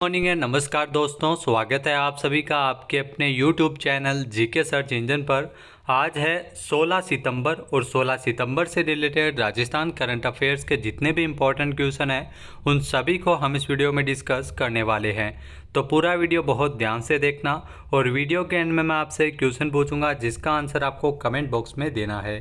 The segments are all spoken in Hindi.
मॉर्निंग है। नमस्कार दोस्तों, स्वागत है आप सभी का आपके अपने YouTube channel GK search engine पर। आज है 16 सितंबर और 16 सितंबर से रिलेटेड राजस्थान करंट अफेयर्स के जितने भी इम्पोर्टेंट क्वेश्चन हैं उन सभी को हम इस वीडियो में डिस्कस करने वाले हैं। तो पूरा वीडियो बहुत ध्यान से देखना और वीडियो के एंड में मैं आपसे क्वेश्चन पूछूंगा जिसका आंसर आपको कमेंट बॉक्स में देना है।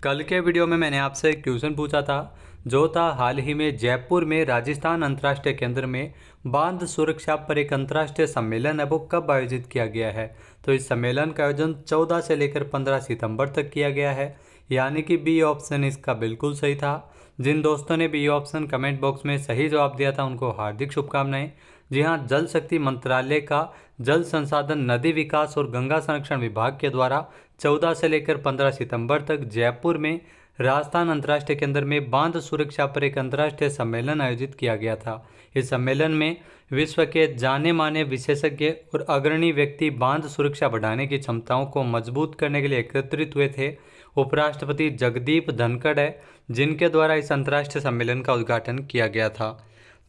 कल के वीडियो में मैंने आपसे क्वेश्चन पूछा था जो था हाल ही में जयपुर में राजस्थान अंतर्राष्ट्रीय केंद्र में बांध सुरक्षा पर एक अंतर्राष्ट्रीय सम्मेलन है वो कब आयोजित किया गया है। तो इस सम्मेलन का आयोजन 14 से लेकर 15 सितंबर तक किया गया है, यानी कि बी ऑप्शन इसका बिल्कुल सही था। जिन दोस्तों ने बी ऑप्शन कमेंट बॉक्स में सही जवाब दिया था उनको हार्दिक शुभकामनाएं। जी हाँ, जल शक्ति मंत्रालय का जल संसाधन, नदी विकास और गंगा संरक्षण विभाग के द्वारा 14 से लेकर 15 सितंबर तक जयपुर में राजस्थान अंतर्राष्ट्रीय केंद्र में बांध सुरक्षा पर एक अंतर्राष्ट्रीय सम्मेलन आयोजित किया गया था। इस सम्मेलन में विश्व के जाने माने विशेषज्ञ और अग्रणी व्यक्ति बांध सुरक्षा बढ़ाने की क्षमताओं को मजबूत करने के लिए एकत्रित हुए थे। उपराष्ट्रपति जगदीप धनखड़ है जिनके द्वारा इस अंतर्राष्ट्रीय सम्मेलन का उद्घाटन किया गया था।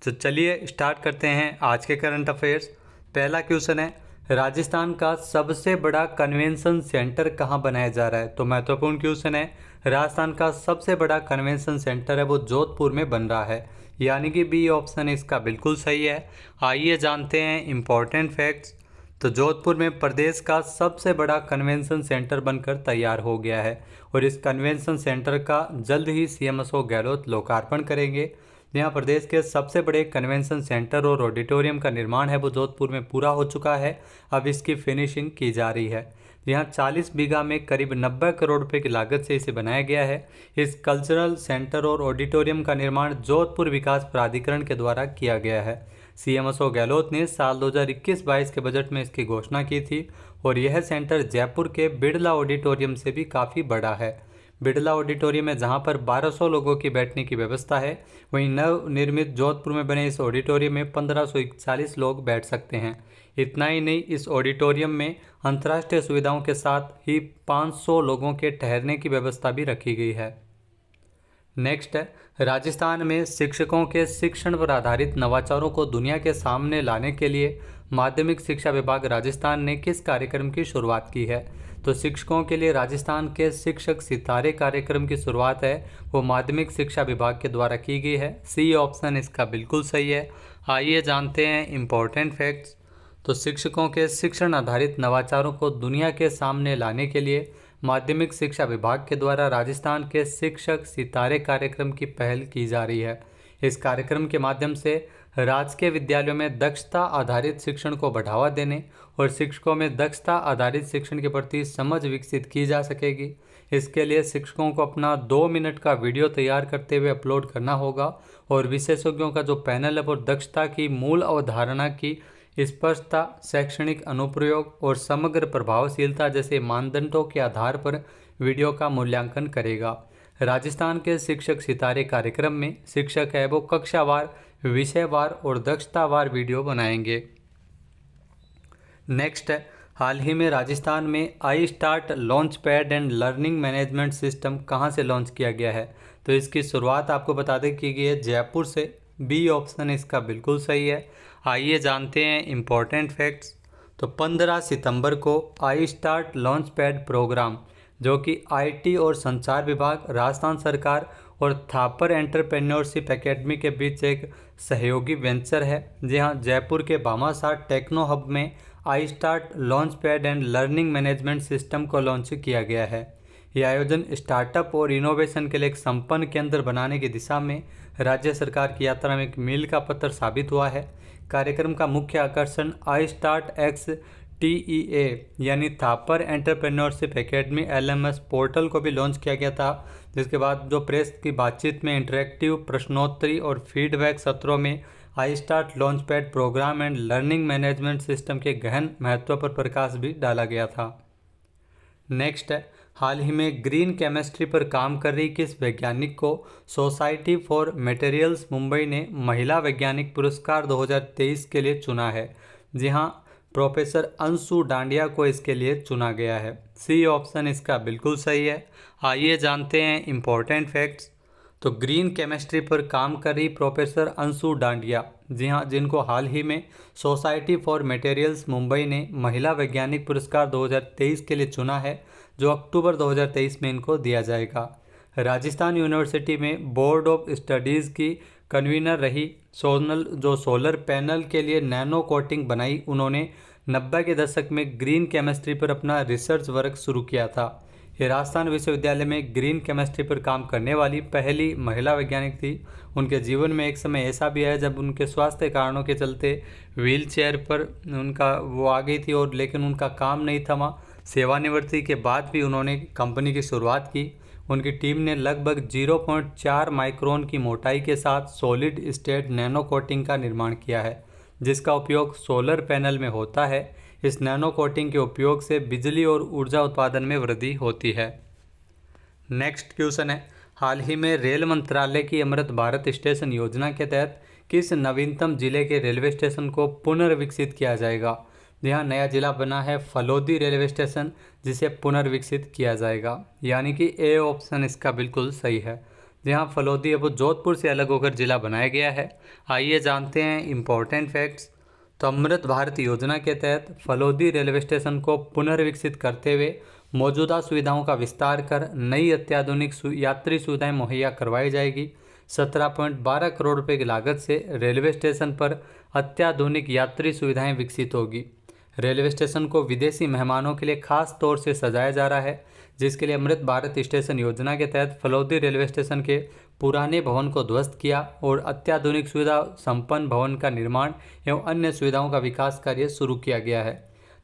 तो चलिए स्टार्ट करते हैं आज के करंट अफेयर्स। पहला क्वेश्चन है, राजस्थान का सबसे बड़ा कन्वेंशन सेंटर कहाँ बनाया जा रहा है। तो महत्वपूर्ण क्वेश्चन है, राजस्थान का सबसे बड़ा कन्वेंशन सेंटर है वो जोधपुर में बन रहा है, यानी कि बी ऑप्शन इसका बिल्कुल सही है। आइए जानते हैं इम्पोर्टेंट फैक्ट्स। तो जोधपुर में प्रदेश का सबसे बड़ा कन्वेंशन सेंटर बनकर तैयार हो गया है और इस कन्वेंशन सेंटर का जल्द ही सीएम अशोक गहलोत लोकार्पण करेंगे। यहाँ प्रदेश के सबसे बड़े कन्वेंशन सेंटर और ऑडिटोरियम का निर्माण है वो जोधपुर में पूरा हो चुका है, अब इसकी फिनिशिंग की जा रही है। यहाँ 40 बीघा में करीब 90 करोड़ रुपए की लागत से इसे बनाया गया है। इस कल्चरल सेंटर और ऑडिटोरियम का निर्माण जोधपुर विकास प्राधिकरण के द्वारा किया गया है। सीएम अशोक गहलोत ने साल 2021-22 के बजट में इसकी घोषणा की थी और यह सेंटर जयपुर के बिड़ला ऑडिटोरियम से भी काफ़ी बड़ा है। बिड़ला ऑडिटोरियम है जहां पर 1200 लोगों की बैठने की व्यवस्था है, वहीं नवनिर्मित जोधपुर में बने इस ऑडिटोरियम में 1541 लोग बैठ सकते हैं। इतना ही नहीं, इस ऑडिटोरियम में अंतर्राष्ट्रीय सुविधाओं के साथ ही 500 लोगों के ठहरने की व्यवस्था भी रखी गई है। नेक्स्ट है, राजस्थान में शिक्षकों के शिक्षण पर आधारित नवाचारों को दुनिया के सामने लाने के लिए माध्यमिक शिक्षा विभाग राजस्थान ने किस कार्यक्रम की शुरुआत की है। तो शिक्षकों के लिए राजस्थान के शिक्षक सितारे कार्यक्रम की शुरुआत है वो माध्यमिक शिक्षा विभाग के द्वारा की गई है। सी ऑप्शन इसका बिल्कुल सही है। आइए जानते हैं इम्पोर्टेंट फैक्ट्स। तो शिक्षकों के शिक्षण आधारित नवाचारों को दुनिया के सामने लाने के लिए माध्यमिक शिक्षा विभाग के द्वारा राजस्थान के शिक्षक सितारे कार्यक्रम की पहल की जा रही है। इस कार्यक्रम के माध्यम से राजकीय विद्यालयों में दक्षता आधारित शिक्षण को बढ़ावा देने और शिक्षकों में दक्षता आधारित शिक्षण के प्रति समझ विकसित की जा सकेगी। इसके लिए शिक्षकों को अपना 2 मिनट का वीडियो तैयार करते हुए अपलोड करना होगा और विशेषज्ञों का जो पैनल है वो दक्षता की मूल अवधारणा की स्पष्टता, शैक्षणिक अनुप्रयोग और समग्र प्रभावशीलता जैसे मानदंडों के आधार पर वीडियो का मूल्यांकन करेगा। राजस्थान के शिक्षक सितारे कार्यक्रम में शिक्षक है वो कक्षावार, विषयवार और दक्षतावार वीडियो बनाएंगे। नेक्स्ट है, हाल ही में राजस्थान में iStart launch pad and learning management system कहाँ से लॉन्च किया गया है। तो इसकी शुरुआत आपको बता दें की गई है जयपुर से। बी ऑप्शन इसका बिल्कुल सही है। आइए जानते हैं इम्पोर्टेंट फैक्ट्स। तो 15 सितंबर को iStart launch pad program जो कि आईटी और संचार विभाग, राजस्थान सरकार और थापर एंटरप्रेन्योरशिप एकेडमी के बीच एक सहयोगी वेंचर है। जी हाँ, जयपुर के भामाशाह टेक्नो हब में iStart launch pad and learning management system को लॉन्च किया गया है। यह आयोजन स्टार्टअप और इनोवेशन के लिए एक संपन्न केंद्र बनाने की दिशा में राज्य सरकार की यात्रा में एक मील का पत्थर साबित हुआ है। कार्यक्रम का मुख्य आकर्षण आई स्टार्ट एक्स टीईए यानी Thapar entrepreneurship academy LMS portal को भी लॉन्च किया गया था, जिसके बाद जो प्रेस की बातचीत में इंटरेक्टिव प्रश्नोत्तरी और फीडबैक सत्रों में iStart launch pad program and learning management system के गहन महत्व पर प्रकाश भी डाला गया था। नेक्स्ट है, हाल ही में ग्रीन केमिस्ट्री पर काम कर रही किस वैज्ञानिक को सोसाइटी फॉर मटेरियल्स मुंबई ने महिला वैज्ञानिक पुरस्कार 2023 के लिए चुना है। जी हाँ, प्रोफेसर अंशु डांडिया को इसके लिए चुना गया है। सी ऑप्शन इसका बिल्कुल सही है। आइए जानते हैं इम्पोर्टेंट फैक्ट्स। तो ग्रीन केमिस्ट्री पर काम कर रही प्रोफेसर अंशु डांडिया, जी हाँ, जिनको हाल ही में सोसाइटी फॉर मटेरियल्स मुंबई ने महिला वैज्ञानिक पुरस्कार 2023 के लिए चुना है, जो अक्टूबर 2023 में इनको दिया जाएगा। राजस्थान यूनिवर्सिटी में बोर्ड ऑफ स्टडीज़ की कन्वीनर रही सोलर पैनल के लिए नैनो कोटिंग बनाई, उन्होंने 90 के दशक में ग्रीन केमिस्ट्री पर अपना रिसर्च वर्क शुरू किया था। ये राजस्थान विश्वविद्यालय में ग्रीन केमिस्ट्री पर काम करने वाली पहली महिला वैज्ञानिक थी। उनके जीवन में एक समय ऐसा भी है जब उनके स्वास्थ्य कारणों के चलते व्हील चेयर पर वो आ गई थी, और लेकिन उनका काम नहीं थमा। सेवानिवृत्ति के बाद भी उन्होंने कंपनी की शुरुआत की। उनकी टीम ने लगभग 0.4 माइक्रोन की मोटाई के साथ सॉलिड स्टेट नैनो कोटिंग का निर्माण किया है, जिसका उपयोग सोलर पैनल में होता है। इस नैनो कोटिंग के उपयोग से बिजली और ऊर्जा उत्पादन में वृद्धि होती है। नेक्स्ट क्वेश्चन है, हाल ही में रेल मंत्रालय की अमृत भारत स्टेशन योजना के तहत किस नवीनतम जिले के रेलवे स्टेशन को पुनर्विकसित किया जाएगा? यहाँ नया जिला बना है फलोदी रेलवे स्टेशन, जिसे पुनर्विकसित किया जाएगा, यानी कि ए ऑप्शन इसका बिल्कुल सही है। जहाँ फलोदी अब जोधपुर से अलग होकर जिला बनाया गया है। आइए जानते हैं इम्पोर्टेंट फैक्ट्स। तो अमृत भारत योजना के तहत फलोदी रेलवे स्टेशन को पुनर्विकसित करते हुए मौजूदा सुविधाओं का विस्तार कर नई अत्याधुनिक यात्री सुविधाएं मुहैया करवाई जाएगी। 17.12 करोड़ रुपए की लागत से रेलवे स्टेशन पर अत्याधुनिक यात्री सुविधाएं विकसित होगी। रेलवे स्टेशन को विदेशी मेहमानों के लिए खास तौर से सजाया जा रहा है, जिसके लिए अमृत भारत स्टेशन योजना के तहत फलोदी रेलवे स्टेशन के पुराने भवन को ध्वस्त किया और अत्याधुनिक सुविधा संपन्न भवन का निर्माण एवं अन्य सुविधाओं का विकास कार्य शुरू किया गया है।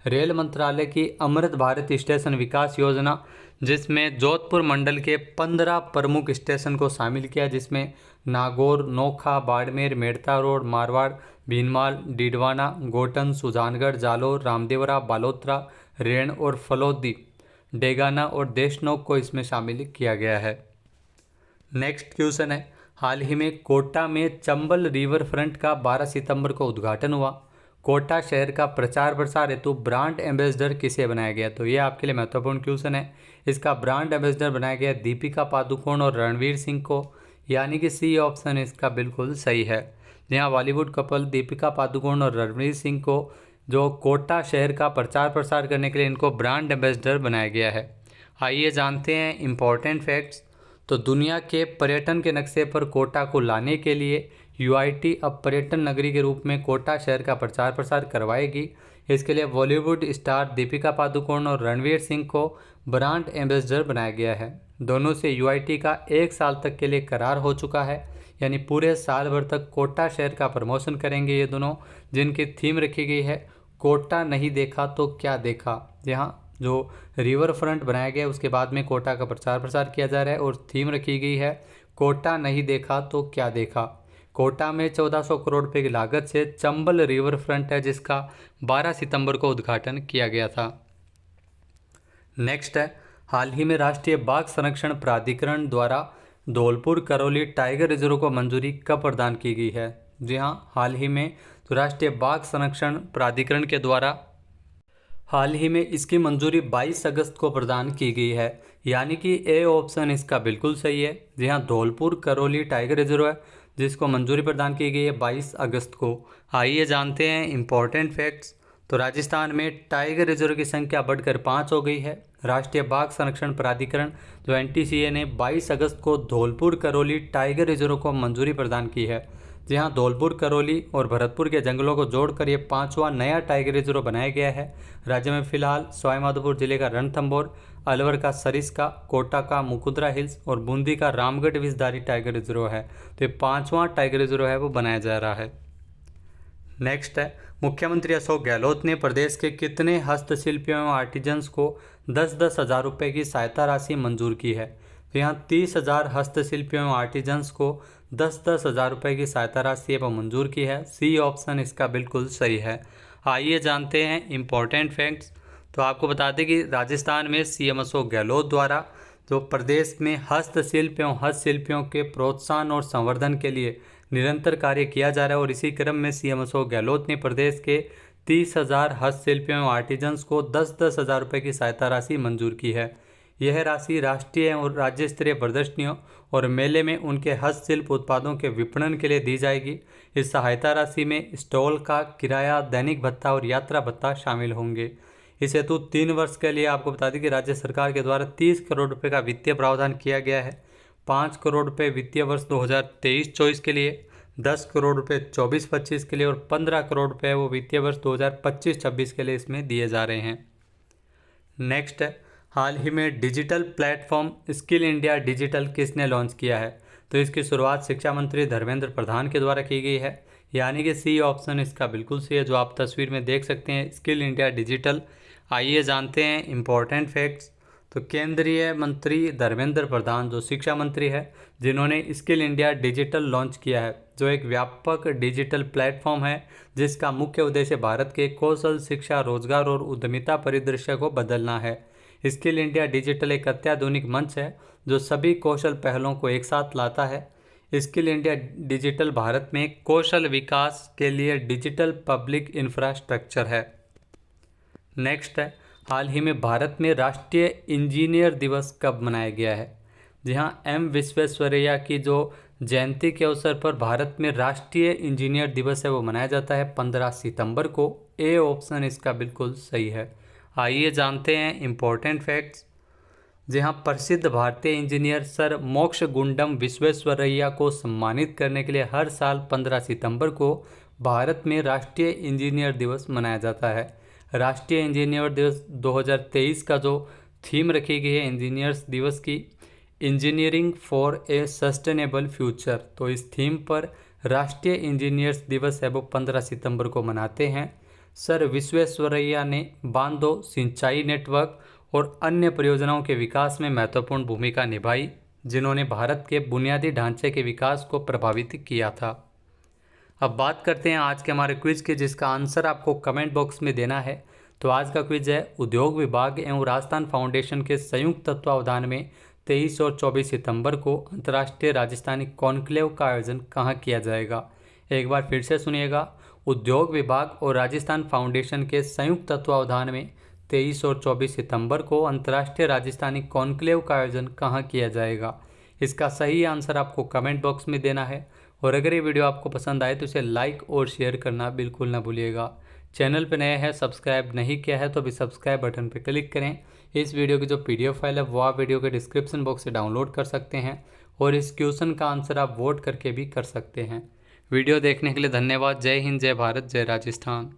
रेल मंत्रालय की अमृत भारत स्टेशन विकास योजना, जिसमें जोधपुर मंडल के 15 प्रमुख स्टेशन को शामिल किया, जिसमें नागौर, नोखा, बाड़मेर, मेड़ता रोड, मारवाड़, भीनमाल, डीडवाना, गोटन, सुजानगढ़, जालोर, रामदेवरा, बालोतरा, रेण और फलोदी, डेगाना और देशनोक को इसमें शामिल किया गया है। नेक्स्ट क्वेश्चन है, हाल ही में कोटा में चंबल रिवर फ्रंट का 12 सितंबर को उद्घाटन हुआ। कोटा शहर का प्रचार प्रसार हेतु ब्रांड एम्बेसडर किसे बनाया गया? तो ये आपके लिए महत्वपूर्ण क्वेश्चन है। इसका ब्रांड एम्बेसडर बनाया गया दीपिका पादुकोण और रणवीर सिंह को, यानी कि सी ऑप्शन इसका बिल्कुल सही है। जहाँ बॉलीवुड कपल दीपिका पादुकोण और रणवीर सिंह को जो कोटा शहर का प्रचार प्रसार करने के लिए इनको ब्रांड एम्बेसडर बनाया गया है। आइए जानते हैं इम्पोर्टेंट फैक्ट्स। तो दुनिया के पर्यटन के नक्शे पर कोटा को लाने के लिए यूआईटी अब पर्यटन नगरी के रूप में कोटा शहर का प्रचार प्रसार करवाएगी। इसके लिए बॉलीवुड स्टार दीपिका पादुकोण और रणवीर सिंह को ब्रांड एम्बेसडर बनाया गया है। दोनों से यूआईटी का 1 साल तक के लिए करार हो चुका है, यानी पूरे साल भर तक कोटा शहर का प्रमोशन करेंगे ये दोनों, जिनकी थीम रखी गई है कोटा नहीं देखा तो क्या देखा। यहाँ जो रिवर फ्रंट बनाया गया है उसके बाद में कोटा का प्रचार प्रसार किया जा रहा है और थीम रखी गई है कोटा नहीं देखा तो क्या देखा। कोटा में 1400 करोड़ रुपए की लागत से चंबल रिवर फ्रंट है, जिसका 12 सितंबर को उद्घाटन किया गया था। नेक्स्ट है, हाल ही में राष्ट्रीय बाघ संरक्षण प्राधिकरण द्वारा धौलपुर करौली टाइगर रिजर्व को मंजूरी कब प्रदान की गई है? जी हाँ, हाल ही में तो राष्ट्रीय बाघ संरक्षण प्राधिकरण के द्वारा हाल ही में इसकी मंजूरी 22 अगस्त को प्रदान की गई है, यानी कि ए ऑप्शन इसका बिल्कुल सही है। जी हाँ, धौलपुर करौली टाइगर रिजर्व है जिसको मंजूरी प्रदान की गई है 22 अगस्त को। आइए जानते हैं इम्पोर्टेंट फैक्ट्स। तो राजस्थान में टाइगर रिजर्व की संख्या बढ़कर 5 हो गई है। राष्ट्रीय बाघ संरक्षण प्राधिकरण जो एनटीसीए ने 22 अगस्त को धौलपुर करौली टाइगर रिजर्व को मंजूरी प्रदान की है। जहां धौलपुर करौली और भरतपुर के जंगलों को जोड़कर ये 5वां नया टाइगर रिजर्व बनाया गया है। राज्य में फिलहाल सवाईमाधोपुर जिले का रणथंभौर, अलवर का सरिस्का, कोटा का मुकुंदरा हिल्स और बूंदी का रामगढ़ विषधारी टाइगर रिजर्व है। तो ये 5वां टाइगर रिजर्व है वो बनाया जा रहा है। नेक्स्ट है, मुख्यमंत्री अशोक गहलोत ने प्रदेश के कितने हस्तशिल्पियों एवं आर्टिजन्स को 10-10 हज़ार रुपये की सहायता राशि मंजूर की है? तो यहाँ 30,000 हस्तशिल्पियों एवं आर्टिजन्स को 10-10 हज़ार रुपये की सहायता राशि एवं मंजूर की है। सी ऑप्शन इसका बिल्कुल सही है। आइए जानते हैं इम्पोर्टेंट फैक्ट्स। तो आपको बता दें कि राजस्थान में सीएम अशोक गहलोत द्वारा जो प्रदेश में हस्तशिल्प एवं हस्तशिल्पियों के प्रोत्साहन और संवर्धन के लिए निरंतर कार्य किया जा रहा है और इसी क्रम में सीएम अशोक गहलोत ने प्रदेश के 30,000 हस्तशिल्पियों एवं आर्टिजन्स को 10-10 हज़ार रुपये की सहायता राशि मंजूर की है। यह राशि राष्ट्रीय और राज्य स्तरीय प्रदर्शनियों और मेले में उनके हस्तशिल्प उत्पादों के विपणन के लिए दी जाएगी। इस सहायता राशि में स्टॉल का किराया, दैनिक भत्ता और यात्रा भत्ता शामिल होंगे। इस हेतु 3 वर्ष के लिए आपको बता दें कि राज्य सरकार के द्वारा 30 करोड़ रुपये का वित्तीय प्रावधान किया गया है। 5 करोड़ रुपये वित्तीय वर्ष 2023-24 के लिए, 10 करोड़ रुपये 24-25 के लिए और 15 करोड़ रुपये वो वित्तीय वर्ष 2025-26 के लिए इसमें दिए जा रहे हैं। नेक्स्ट है, हाल ही में digital platform skill India digital किसने लॉन्च किया है? तो इसकी शुरुआत शिक्षा मंत्री धर्मेंद्र प्रधान के द्वारा की गई है, यानी कि सी ऑप्शन इसका बिल्कुल सही है, जो आप तस्वीर में देख सकते हैं, स्किल इंडिया डिजिटल। आइए जानते हैं इम्पोर्टेंट फैक्ट्स। तो केंद्रीय मंत्री धर्मेंद्र प्रधान जो शिक्षा मंत्री है, जिन्होंने स्किल इंडिया डिजिटल लॉन्च किया है, जो एक व्यापक डिजिटल प्लेटफॉर्म है जिसका मुख्य उद्देश्य भारत के कौशल, शिक्षा, रोजगार और उद्यमिता परिदृश्य को बदलना है। स्किल इंडिया डिजिटल एक अत्याधुनिक मंच है जो सभी कौशल पहलों को एक साथ लाता है। स्किल इंडिया डिजिटल भारत में कौशल विकास के लिए डिजिटल पब्लिक इंफ्रास्ट्रक्चर है। नेक्स्ट है, हाल ही में भारत में राष्ट्रीय इंजीनियर दिवस कब मनाया गया है? जी हाँ, एम विश्वेश्वरैया की जो जयंती के अवसर पर भारत में राष्ट्रीय इंजीनियर दिवस है वो मनाया जाता है 15 सितंबर को। ए ऑप्शन इसका बिल्कुल सही है। आइए जानते हैं इम्पोर्टेंट फैक्ट्स। जी हाँ, प्रसिद्ध भारतीय इंजीनियर सर मोक्षगुंडम विश्वेश्वरैया को सम्मानित करने के लिए हर साल 15 सितंबर को भारत में राष्ट्रीय इंजीनियर दिवस मनाया जाता है। राष्ट्रीय इंजीनियर दिवस 2023 का जो थीम रखी गई है इंजीनियर्स दिवस की, engineering for a sustainable future, तो इस थीम पर राष्ट्रीय इंजीनियर्स दिवस है वो 15 सितंबर को मनाते हैं। सर विश्वेश्वरैया ने बांधों, सिंचाई नेटवर्क और अन्य परियोजनाओं के विकास में महत्वपूर्ण भूमिका निभाई, जिन्होंने भारत के बुनियादी ढांचे के विकास को प्रभावित किया था। अब बात करते हैं आज के हमारे क्विज की, जिसका आंसर आपको कमेंट बॉक्स में देना है। तो आज का क्विज है, उद्योग विभाग एवं राजस्थान फाउंडेशन के संयुक्त तत्वावधान में 23 और 24 सितंबर को अंतर्राष्ट्रीय राजस्थानी कॉन्क्लेव का आयोजन कहाँ किया जाएगा? एक बार फिर से सुनिएगा, उद्योग विभाग और राजस्थान फाउंडेशन के संयुक्त तत्वावधान में 23 और 24 सितंबर को अंतर्राष्ट्रीय राजस्थानी कॉन्क्लेव का आयोजन कहाँ किया जाएगा? इसका सही आंसर आपको कमेंट बॉक्स में देना है। और अगर ये वीडियो आपको पसंद आए तो इसे लाइक और शेयर करना बिल्कुल ना भूलिएगा। चैनल पर नए हैं, सब्सक्राइब नहीं किया है तो अभी सब्सक्राइब बटन पर क्लिक करें। इस वीडियो की जो PDF फाइल है वो आप वीडियो के डिस्क्रिप्शन बॉक्स से डाउनलोड कर सकते हैं और इस क्वेश्चन का आंसर आप वोट करके भी कर सकते हैं। वीडियो देखने के लिए धन्यवाद। जय हिंद, जय भारत, जय राजस्थान।